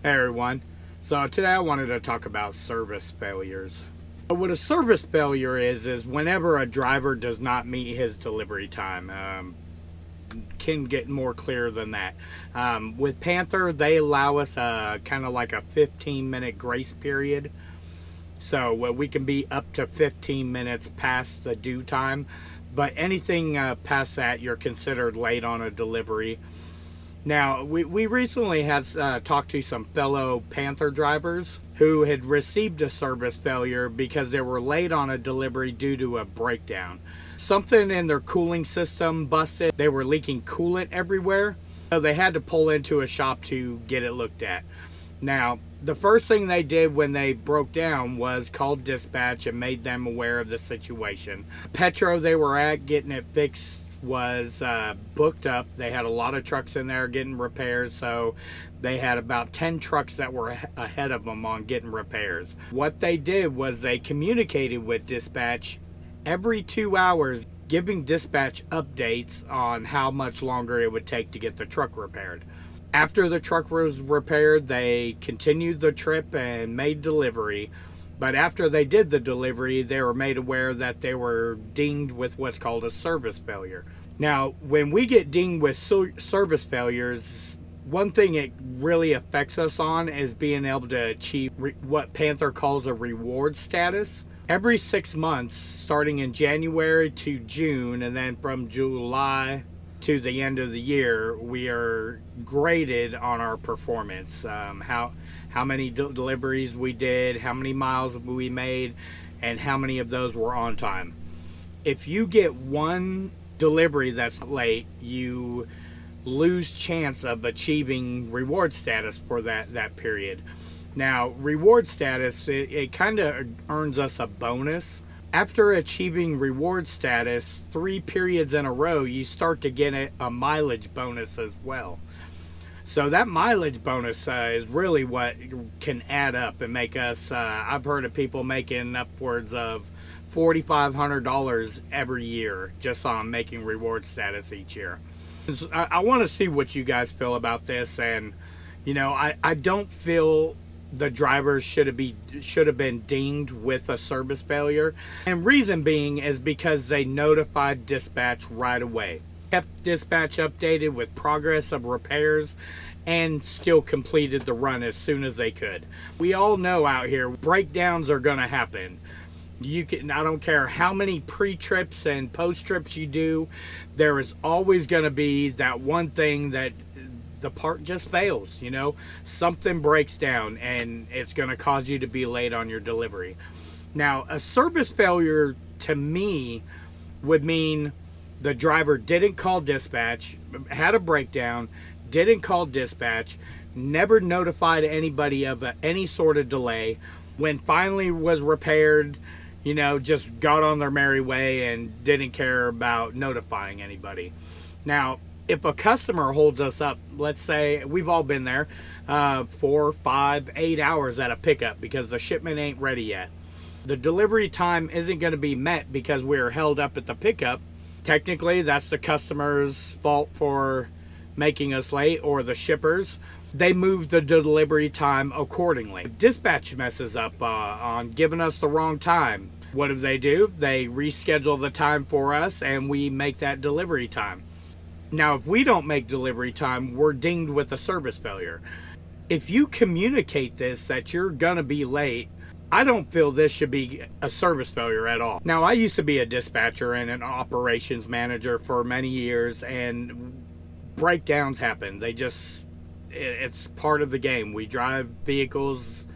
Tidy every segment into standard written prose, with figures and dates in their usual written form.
Hey everyone. So today I wanted to talk about service failures. What a service failure is whenever a driver does not meet his delivery time. Can get more clear than that. With Panther, they allow us kind of like a 15-minute grace period. So we can be up to 15 minutes past the due time. But anything past that, you're considered late on a delivery. Now, we recently had talked to some fellow Panther drivers who had received a service failure because they were late on a delivery due to a breakdown. Something in their cooling system busted. They were leaking coolant everywhere, so they had to pull into a shop to get it looked at. Now, the first thing they did when they broke down was call dispatch and made them aware of the situation. Petro they were at getting it fixed was booked up. They had a lot of trucks in there getting repairs, so they had about 10 trucks that were ahead of them on getting repairs. What they did was they communicated with dispatch every 2 hours, giving dispatch updates on how much longer it would take to get the truck repaired. After the truck was repaired, they continued the trip and made delivery. But after they did the delivery, they were made aware that they were dinged with what's called a service failure. Now, when we get dinged with service failures, one thing it really affects us on is being able to achieve what Panther calls a reward status. Every 6 months, starting in January to June, and then from July to the end of the year, we are graded on our performance. How many deliveries we did, how many miles we made, and how many of those were on time. If you get one delivery that's late, you lose chance of achieving reward status for that period. Now, reward status, it kind of earns us a bonus. After achieving reward status 3 periods in a row, you start to get a mileage bonus as well. So that mileage bonus is really what can add up and make us, I've heard of people making upwards of $4,500 every year just on making reward status each year. So I want to see what you guys feel about this, and I don't feel the drivers should have been dinged with a service failure, and reason being is because they notified dispatch right away, kept dispatch updated with progress of repairs, and still completed the run as soon as they could. We all know out here breakdowns are going to happen. I don't care how many pre-trips and post-trips you do, there is always going to be that one thing that the part just fails. Something breaks down and it's going to cause you to be late on your delivery. Now, a service failure to me would mean the driver didn't call dispatch, had a breakdown, didn't call dispatch, never notified anybody of any sort of delay. When finally was repaired, just got on their merry way and didn't care about notifying anybody. Now, if a customer holds us up, let's say we've all been there, 4, 5, 8 hours at a pickup because the shipment ain't ready yet. The delivery time isn't going to be met because we're held up at the pickup. Technically, that's the customer's fault for making us late, or the shippers. They move the delivery time accordingly. If dispatch messes up on giving us the wrong time, what do? They reschedule the time for us and we make that delivery time. Now, if we don't make delivery time, we're dinged with a service failure. If you communicate this, that you're gonna be late, I don't feel this should be a service failure at all. Now, I used to be a dispatcher and an operations manager for many years, and breakdowns happen. It's part of the game. We drive vehicles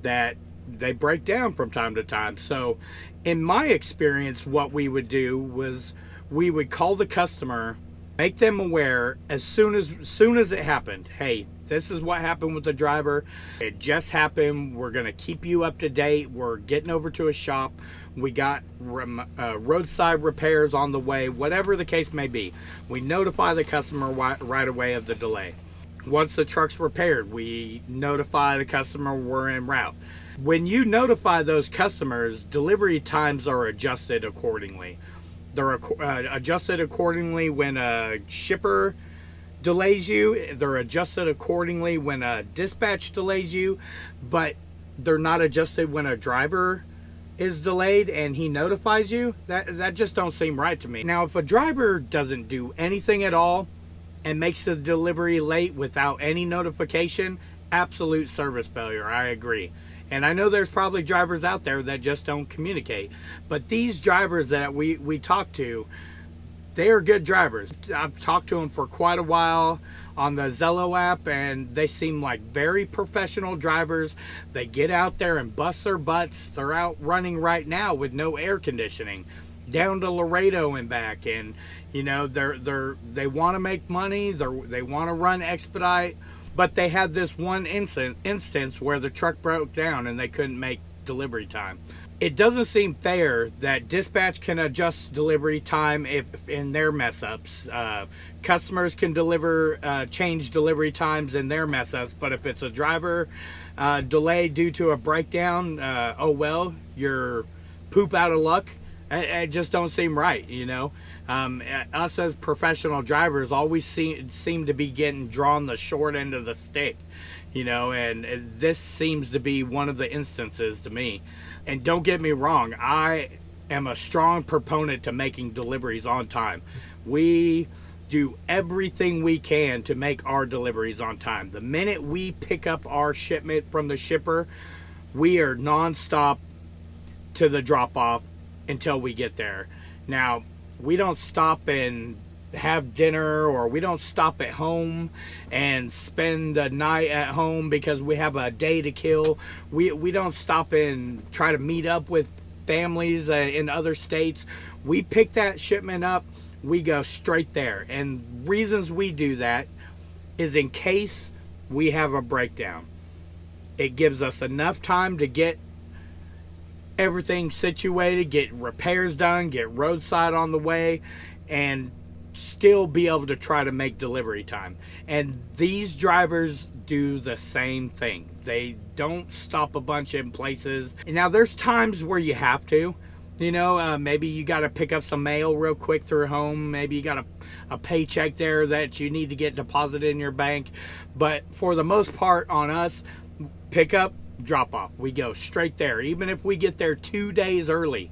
that they break down from time to time. So in my experience, what we would do was we would call the customer, make them aware as soon as it happened. Hey, this is what happened with the driver. It just happened. We're going to keep you up to date. We're getting over to a shop. We got roadside repairs on the way, whatever the case may be. We notify the customer right away of the delay. Once the truck's repaired, we notify the customer we're en route. When you notify those customers, delivery times are adjusted accordingly. They're adjusted accordingly when a shipper delays you, they're adjusted accordingly when a dispatch delays you, but they're not adjusted when a driver is delayed and he notifies you. That just don't seem right to me. Now, if a driver doesn't do anything at all and makes the delivery late without any notification, absolute service failure. I agree. And I know there's probably drivers out there that just don't communicate, but these drivers that we talk to, they are good drivers. I've talked to them for quite a while on the Zello app, and they seem like very professional drivers. They get out there and bust their butts. They're out running right now with no air conditioning down to Laredo and back, and you know, they want to make money. They want to run Expedite, but they had this one instance where the truck broke down and they couldn't make delivery time. It doesn't seem fair that dispatch can adjust delivery time if in their mess ups. Customers can change delivery times in their mess ups, but if it's a driver delay due to a breakdown, oh well, you're poop out of luck. It just don't seem right, you know. Us as professional drivers always seem to be getting drawn the short end of the stick, you know, and this seems to be one of the instances to me. And don't get me wrong, I am a strong proponent to making deliveries on time. We do everything we can to make our deliveries on time. The minute we pick up our shipment from the shipper, we are nonstop to the drop-off until we get there. Now, we don't stop and have dinner, or we don't stop at home and spend the night at home because we have a day to kill. We don't stop and try to meet up with families in other states. We pick that shipment up, we go straight there. And reasons we do that is in case we have a breakdown. It gives us enough time to get everything situated, get repairs done, get roadside on the way, and still be able to try to make delivery time. And these drivers do the same thing. They don't stop a bunch in places. Now, there's times where you have to, you know, maybe you got to pick up some mail real quick through home. Maybe you got a paycheck there that you need to get deposited in your bank. But for the most part on us, pick up, drop off, we go straight there. Even if we get there 2 days early,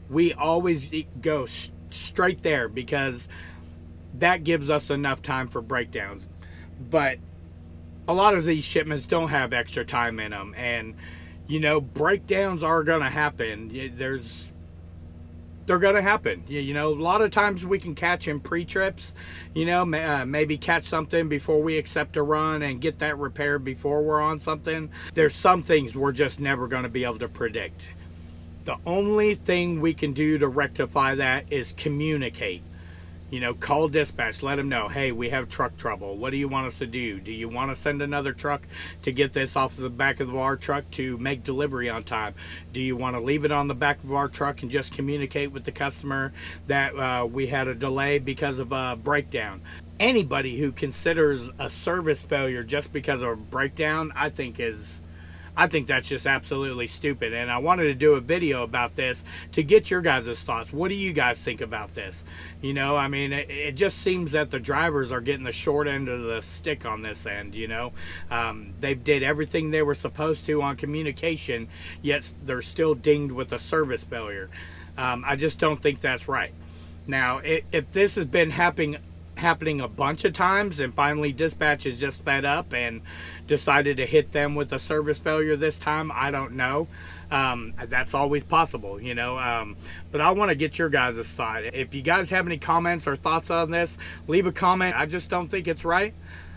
we always go straight there because that gives us enough time for breakdowns. But a lot of these shipments don't have extra time in them, and you know, breakdowns are gonna happen. They're gonna happen. You know, a lot of times we can catch in pre-trips, you know, maybe catch something before we accept a run and get that repaired before we're on something. There's some things we're just never gonna be able to predict. The only thing we can do to rectify that is communicate. You know, call dispatch, let them know, hey, we have truck trouble. What do you want us to do? Do you want to send another truck to get this off the back of our truck to make delivery on time? Do you want to leave it on the back of our truck and just communicate with the customer that we had a delay because of a breakdown? Anybody who considers a service failure just because of a breakdown, I think that's just absolutely stupid. And I wanted to do a video about this to get your guys' thoughts. What do you guys think about this? You know, I mean, it just seems that the drivers are getting the short end of the stick on this end, you know. They did everything they were supposed to on communication, yet they're still dinged with a service failure. I just don't think that's right. Now, if this has been happening a bunch of times and finally dispatch is just fed up and decided to hit them with a service failure this time, I don't know. That's always possible, you know. But I want to get your guys' thought. If you guys have any comments or thoughts on this, leave a comment. I just don't think it's right.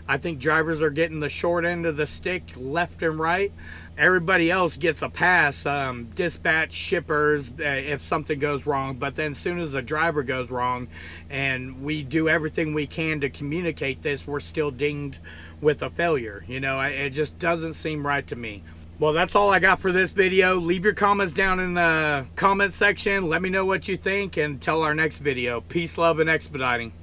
I think drivers are getting the short end of the stick left and right. Everybody else gets a pass, dispatch, shippers, if something goes wrong. But then as soon as the driver goes wrong and we do everything we can to communicate this, we're still dinged with a failure. You know, it just doesn't seem right to me. Well, that's all I got for this video. Leave your comments down in the comment section. Let me know what you think, and till our next video. Peace, love, and expediting.